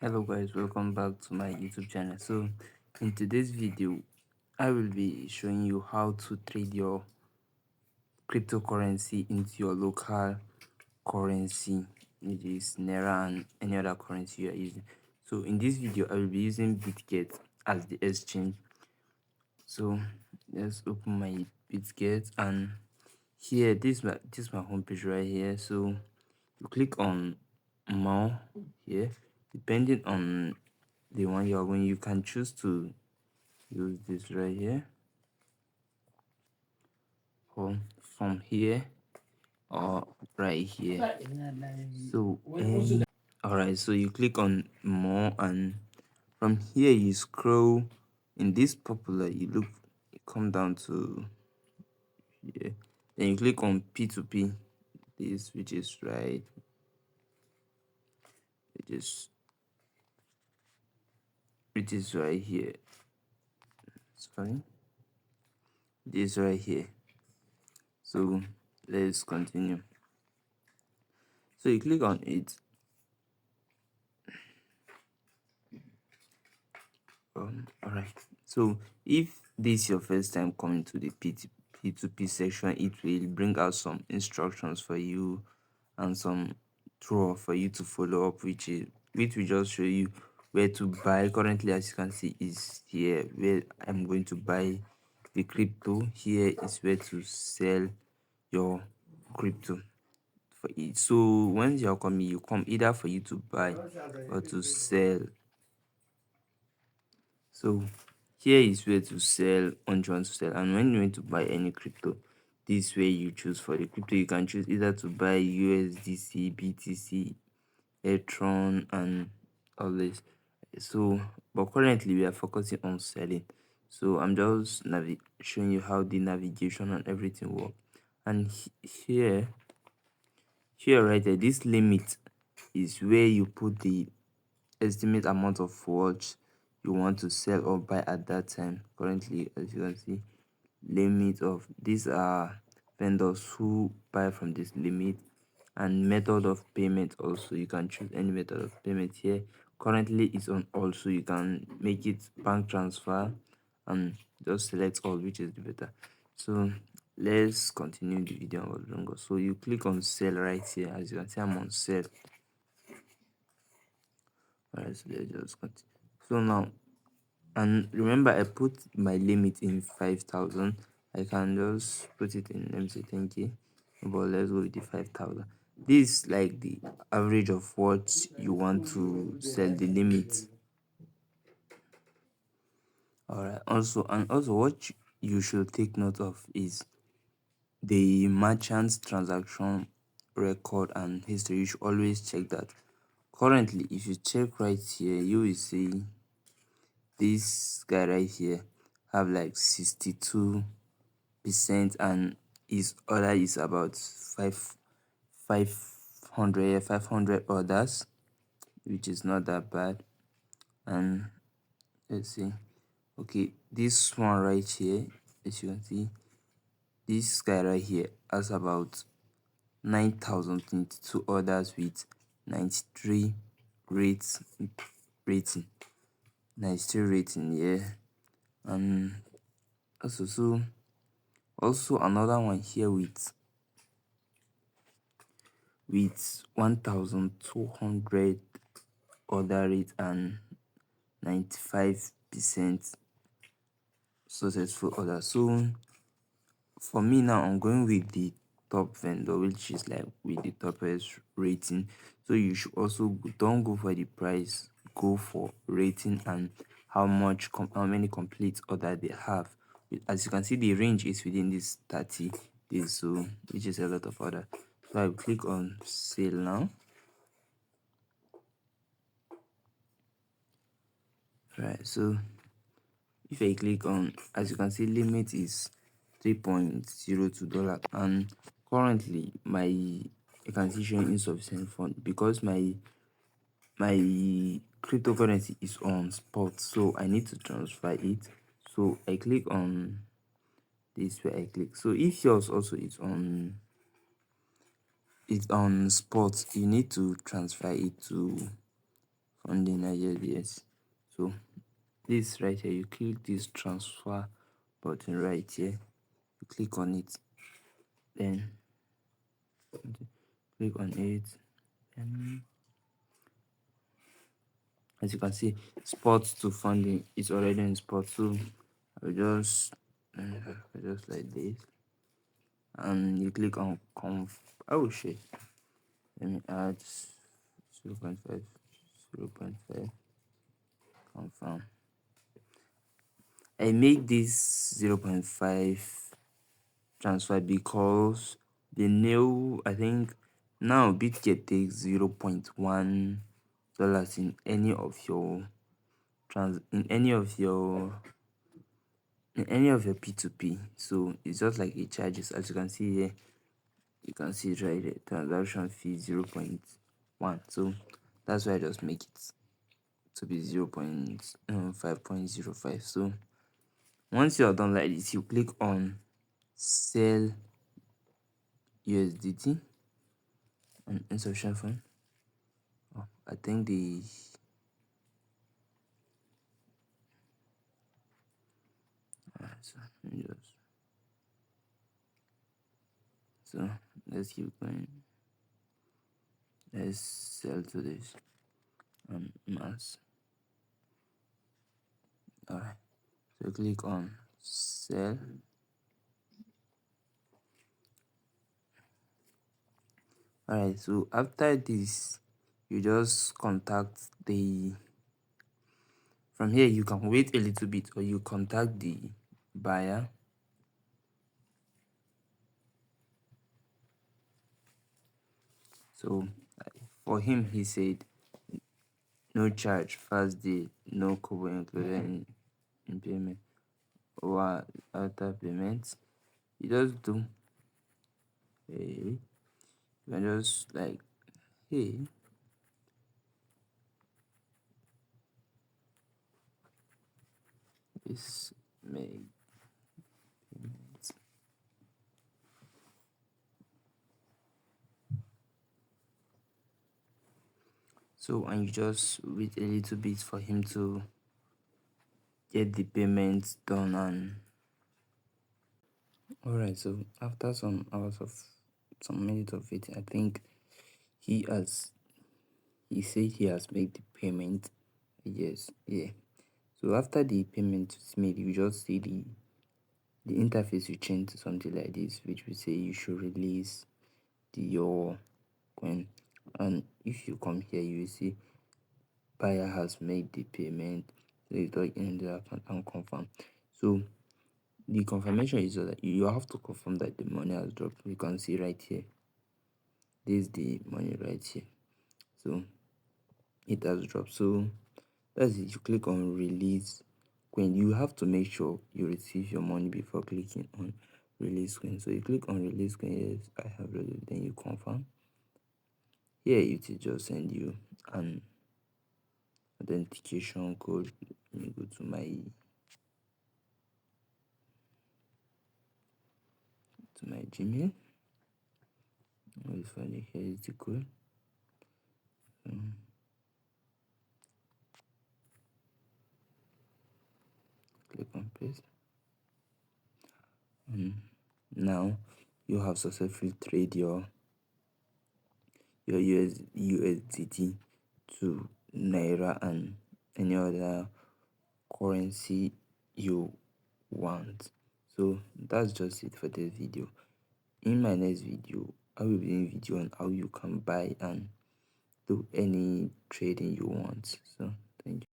Hello guys, welcome back to my YouTube channel. So in today's video I will be showing you how to trade your cryptocurrency into your local currency, which is naira and any other currency you are using. So in this video I will be using Bitget as the exchange. So let's open my Bitget, and here this is my homepage right here. So you click on more here. Depending on the one you're going, you can choose to use this right here, or from here, or right here. So all right, so you click on more, and from here you scroll in this popular, you come down to here, then you click on P2P, this which is right, which is which is right here. Sorry, this right here. So let's continue. So you click on it. All right. So if this is your first time coming to the P2P section, it will bring out some instructions for you and some tour for you to follow up, which will just show you where to buy. Currently, as you can see, is here where I'm going to buy the crypto. Here is where to sell your crypto for it. So once you're coming, you come either for you to buy or to sell. So here is where to sell, on you want to sell, and when you want to buy any crypto, this way you choose for the crypto. You can choose either to buy USDC, BTC, Etron, and all this. So but currently we are focusing on selling. So I'm just showing you how the navigation and everything work. And here right there, this limit is where you put the estimate amount of watch you want to sell or buy at that time. Currently, as you can see, limit of these are vendors who buy from this limit, and method of payment. Also, you can choose any method of payment here. Currently it's on all, so you can make it bank transfer and just select all, which is the better. So let's continue the video longer. So you click on sell right here. As you can see, I'm on sell. All right, so let's just continue. So now, and remember I put my limit in 5,000. I can just put it in, let me say 10k, but let's go with the 5,000. This is like the average of what you want to sell, the limit. All right, also what you should take note of is the merchant's transaction record and history. You should always check that. Currently, if you check right here, you will see this guy right here have like 62%, and his order is about 500 orders, which is not that bad. And let's see, okay, this one right here, as you can see, this guy right here has about 9,022 orders with 93 rates rating 93 rating, yeah. And also another one here with 1,200 order rate and 95% successful order. So for me now, I'm going with the top vendor, which is like with the topest rating. So you should also don't go for the price, go for rating and how many complete order they have. As you can see, the range is within this 30 days, so which is a lot of order. So I will click on sale now. Right, so if I click on, as you can see, limit is $3.02, and currently my account is showing insufficient fund because my cryptocurrency is on spot, so I need to transfer it. So I click on this where I click. So if yours also is on spot, you need to transfer it to funding yes. So this right here, you click this transfer button right here, you click on it, then click on it, and as you can see, sports to funding is already in sports. So I just like this, and you click on conf. Oh shit, let me add 0.5, 0.5, confirm. I make this 0.5 transfer because the new, I think now Bitget takes $0.1 in any of your in any of your P2P. So it's just like it charges. As you can see here, you can see it right there, transaction fee 0.1. So that's why I just make it to be 0.5.05. So once you are done like this, you click on sell USDT and insufficient fund. Oh, I think the so so let's keep going. Let's sell to this mass. Alright, so click on sell. Alright, so after this, you just contact the, from here you can wait a little bit, or you contact the buyer. So for him, he said no charge, first day, no cover included in payment, or after payment. You just do, hey, you can just like, hey, this make payment. So, and you just wait a little bit for him to get the payment done. And all right, so after some hours of some minutes of it, I think he said he has made the payment. Yes, yeah. So after the payment is made, you just see the interface will change to something like this, which will say you should release your coin. And if you come here, you will see buyer has made the payment. So you log in the account and confirm. So the confirmation is that you have to confirm that the money has dropped. You can see right here, this is the money right here. So it has dropped. So that's it. You click on release coin. You have to make sure you receive your money before clicking on release coin. So you click on release coin. Yes, I have released. Then you confirm. Here it will just send you an authentication code. Let me go to my Gmail. I'll find it. Here is the code. Click on paste. Now you have successfully traded your USDT to Naira and any other currency you want. So that's just it for this video. In my next video, I will be doing video on how you can buy and do any trading you want. So thank you.